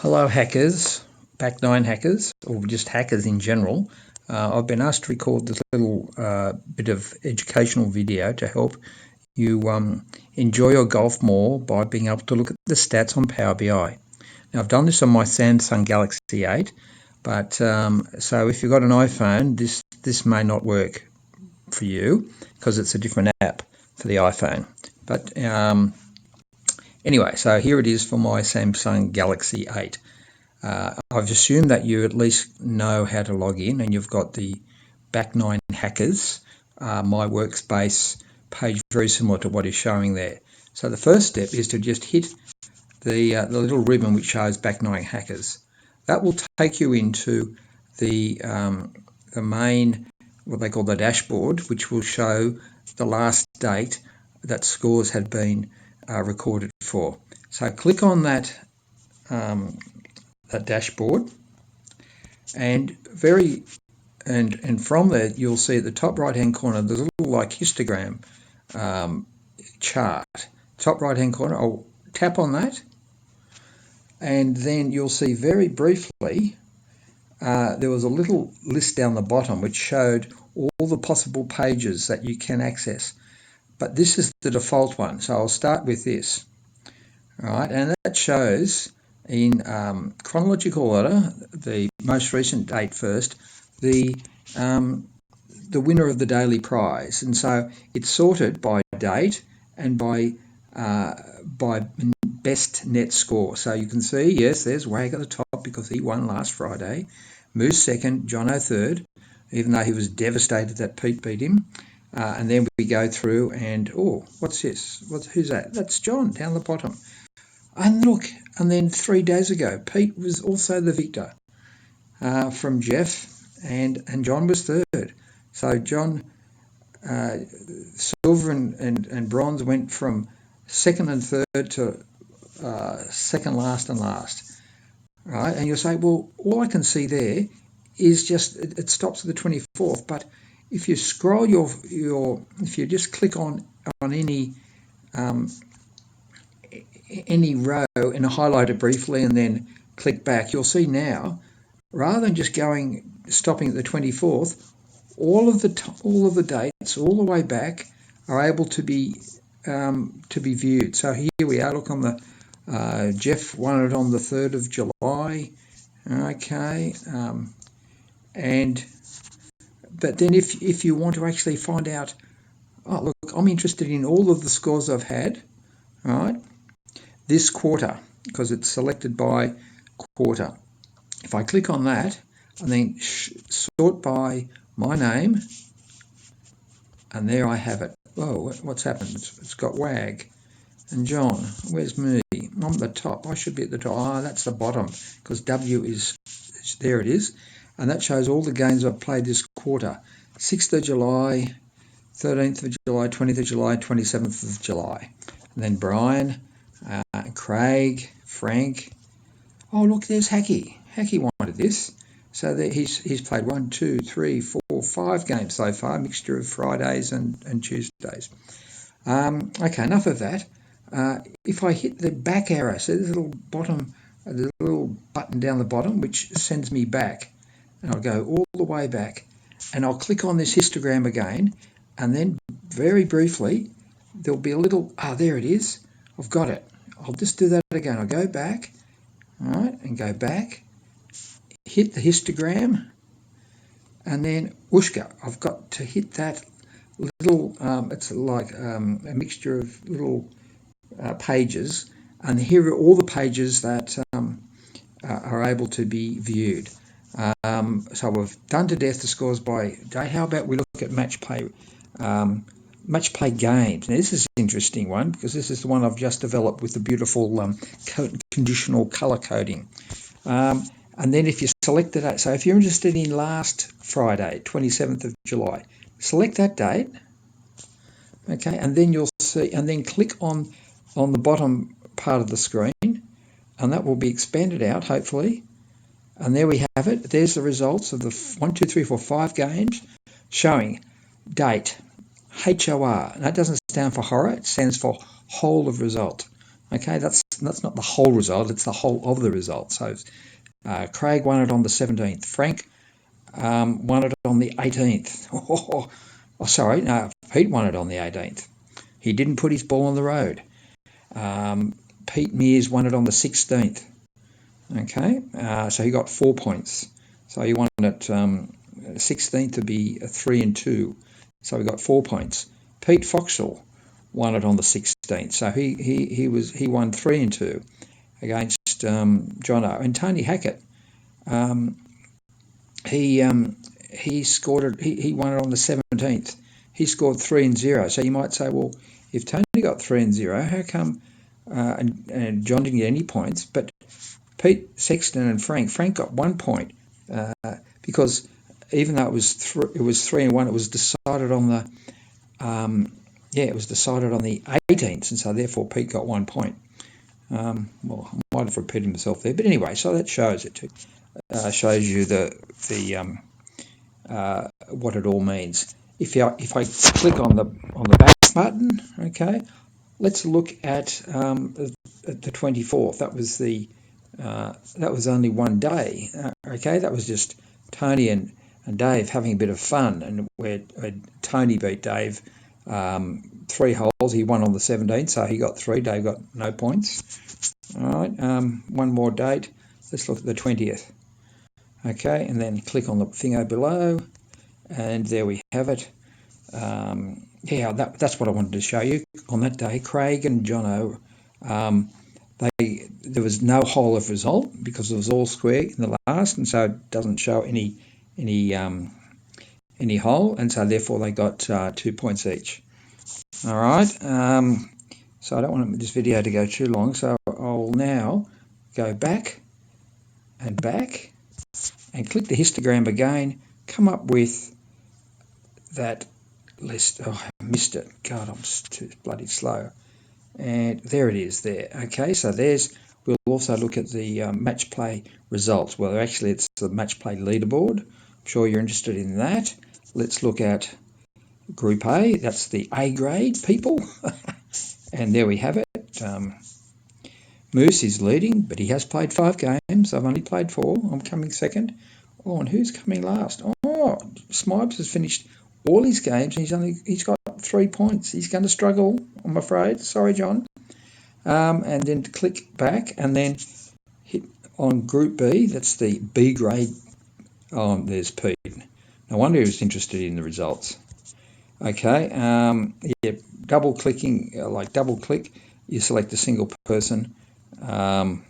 Hello hackers, Back9 hackers, or just hackers in general. I've been asked to record this little bit of educational video to help you enjoy your golf more by being able to look at the stats on Power BI. Now I've done this on my Samsung Galaxy 8, but so if you've got an iPhone, this may not work for you because it's a different app for the iPhone. But anyway, so here it is for my Samsung Galaxy 8. I've assumed that you at least know how to log in, and you've got the Back9 hackers, my workspace page, very similar to what is showing there. So the first step is to just hit the little ribbon which shows Back9 hackers. That will take you into the main, what they call the dashboard, which will show the last date that scores had been recorded for. So click on that dashboard, and from there you'll see at the top right hand corner there's a little like histogram chart. Top right hand corner, I'll tap on that, and then you'll see very briefly there was a little list down the bottom which showed all the possible pages that you can access, but this is the default one. So I'll start with this. All right, and that shows in chronological order, the most recent date first, the winner of the daily prize, and so it's sorted by date and by best net score. So you can see, yes, there's Wag at the top because he won last Friday. Moose second, Jono third, even though he was devastated that Pete beat him. And then we go through and, oh, what's this? Who's that? That's John down the bottom. And look, and then 3 days ago, Pete was also the victor from Jeff, and John was third. So John, silver and bronze went from second and third to second last and last. Right? And you'll say, well, all I can see there is just, it stops at the 24th, but if you scroll if you just click on any row and highlight it briefly and then click back, you'll see now, rather than just stopping at the 24th, all of the dates all the way back are able to be viewed. So here we are. Look, on the Jeff won it on the 3rd of July. Okay, but then if you want to actually find out, oh look, I'm interested in all of the scores I've had, right, this quarter, because it's selected by quarter. If I click on that and then sort by my name, and there I have it. Whoa, what's happened? It's got Wag and John. Where's me? I'm at the top. I should be at the top. Ah, that's the bottom, because W is, there it is. And that shows all the games I've played this quarter. 6th of July, 13th of July, 20th of July, 27th of July. And then Brian, Craig, Frank. Oh, look, there's Hacky. Hacky wanted this. So he's played 1, 2, 3, 4, 5 games so far, a mixture of Fridays and Tuesdays. Okay, enough of that. If I hit the back arrow, so there's a little button down the bottom which sends me back, and I'll go all the way back, and I'll click on this histogram again, and then very briefly there'll be a little, there it is, I've got it. I'll just do that again. I'll go back, all right, and go back, hit the histogram, and then whooshka, I've got to hit that little, it's like a mixture of little pages, and here are all the pages that are able to be viewed. So we've done to death the scores by day. How about we look at match play games? Now this is an interesting one, because this is the one I've just developed with the beautiful conditional color coding. And then if you select the date, so if you're interested in last Friday, 27th of July, select that date. Okay, and then you'll see, and then click on the bottom part of the screen, and that will be expanded out, hopefully. And there we have it. There's the results of the 1, 2, 3, 4, 5 games showing date, HOR. And that doesn't stand for horror, it stands for whole of result. Okay, that's that's not the whole result, it's the whole of the result. So Craig won it on the 17th. Frank won it on the 18th. Oh, sorry, no, Pete won it on the 18th. He didn't put his ball on the road. Pete Mears won it on the 16th. Okay, so he got 4 points. So he won it 16th to be 3 and 2. So he got 4 points. Pete Foxall won it on the 16th. So he won 3 and 2 against Jono. And Tony Hackett, he scored it. He won it on the 17th. He scored 3 and 0. So you might say, well, if Tony got 3 and 0, how come and John didn't get any points? But Pete, Sexton, and Frank got 1 point because even though it was 3 and 1, it was decided on the 18th, and so therefore Pete got 1 point. Well, I might have repeated himself there, but anyway, so that shows it. Shows you the what it all means. If I click on the back button, okay, let's look at the 24th. That was only one day. Okay, that was just Tony and Dave having a bit of fun, and where Tony beat Dave 3 holes. He won on the 17th, so he got 3. Dave got no points. All right, one more date. Let's look at the 20th. Okay, and then click on the thingo below, and there we have it. That's what I wanted to show you. On that day, Craig and Jono, there was no hole of result because it was all square in the last, and so it doesn't show any hole, and so therefore they got 2 points each. All right. So I don't want this video to go too long, so I'll now go back and click the histogram again, come up with that list. Oh, I missed it. God, I'm too bloody slow. And there it is there. Okay, so we'll also look at the match play results. Well, actually, it's the match play leaderboard. I'm sure you're interested in that. Let's look at Group A. That's the A grade people. And there we have it. Moose is leading, but he has played 5 games. I've only played 4. I'm coming second. Oh, and who's coming last? Oh, Smipes has finished all his games, and he's got 3 points. He's going to struggle, I'm afraid. Sorry, John. And then click back, and then hit on Group B. That's the B grade. Oh, there's Pete. No wonder he was interested in the results. Okay. Double click, you select a single person. And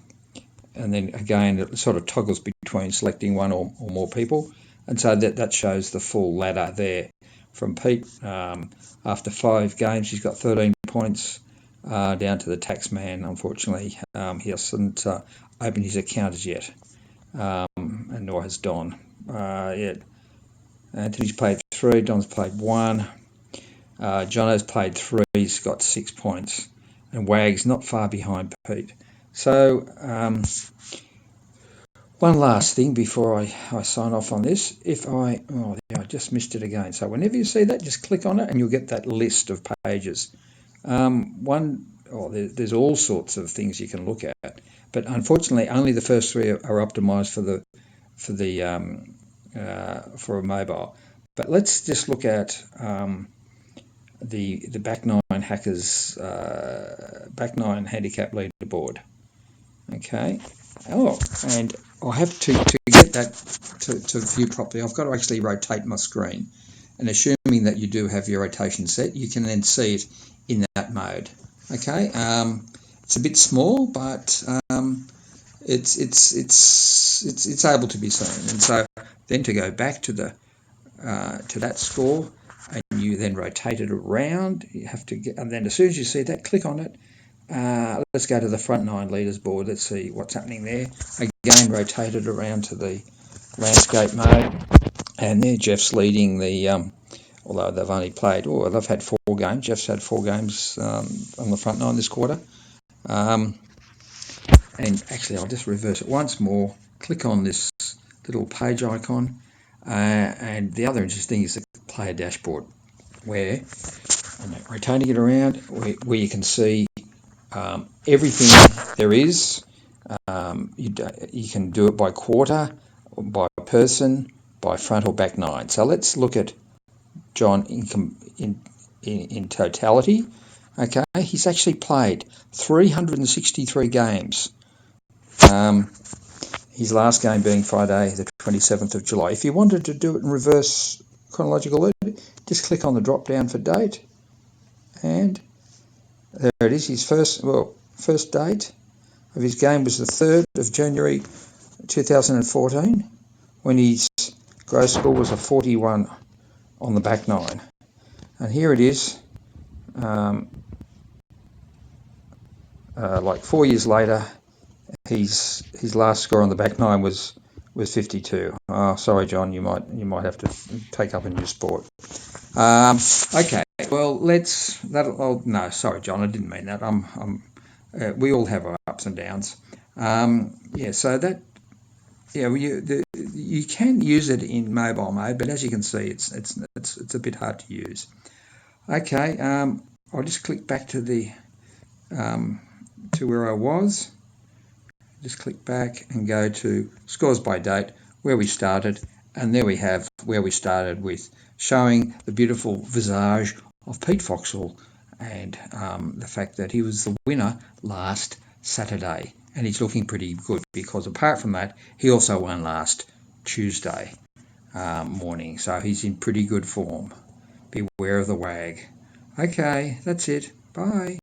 then again, it sort of toggles between selecting one or more people. And so that shows the full ladder there from Pete. After 5 games, he's got 13 points down to the tax man. Unfortunately, he hasn't opened his account as yet, and nor has Don. Anthony's played 3, Don's played 1. Jono's played 3, he's got 6 points. And Wag's not far behind Pete. So, one last thing before I sign off on this. I just missed it again. So whenever you see that, just click on it and you'll get that list of pages. There's all sorts of things you can look at, but unfortunately, only the first 3 are optimized for a mobile. But let's just look at the back 9 hackers back 9 handicap leaderboard. Okay. Oh, and I have to get that to view properly, I've got to actually rotate my screen. And assuming that you do have your rotation set, you can then see it in that mode. Okay. It's a bit small, but it's able to be seen. And so then to go back to that score, and you then rotate it around, you have to get, and then as soon as you see that, click on it. Let's go to the front 9 leaders board. Let's see what's happening there. Again, rotate it around to the landscape mode, and there Jeff's leading although they've only played, they've had 4 games. Jeff's had 4 games on the front 9 this quarter. And actually, I'll just reverse it once more. Click on this little page icon, and the other interesting thing is the player dashboard, where I'm rotating it around, where you can see everything there is. You can do it by quarter, by person, by front or back nine. So let's look at John in totality. Okay, he's actually played 363 games. His last game being Friday, the 27th of July. If you wanted to do it in reverse chronological order, just click on the drop down for date, and there it is. His first date of his game was the 3rd of January 2014, when his gross score was a 41 on the back nine. And here it is, like 4 years later, his last score on the back nine was 52. Oh, sorry, John, you might have to take up a new sport. Okay, well no, sorry, John, I didn't mean that. We all have our ups and downs. So that you can use it in mobile mode, but as you can see, it's a bit hard to use. Okay, I'll just click back to the to where I was. Just click back and go to scores by date, where we started, and there we have where we started with showing the beautiful visage of Pete Foxall and the fact that he was the winner last Saturday, and he's looking pretty good because apart from that, he also won last Tuesday morning, so he's in pretty good form. Beware of the wag. Okay, that's it. Bye.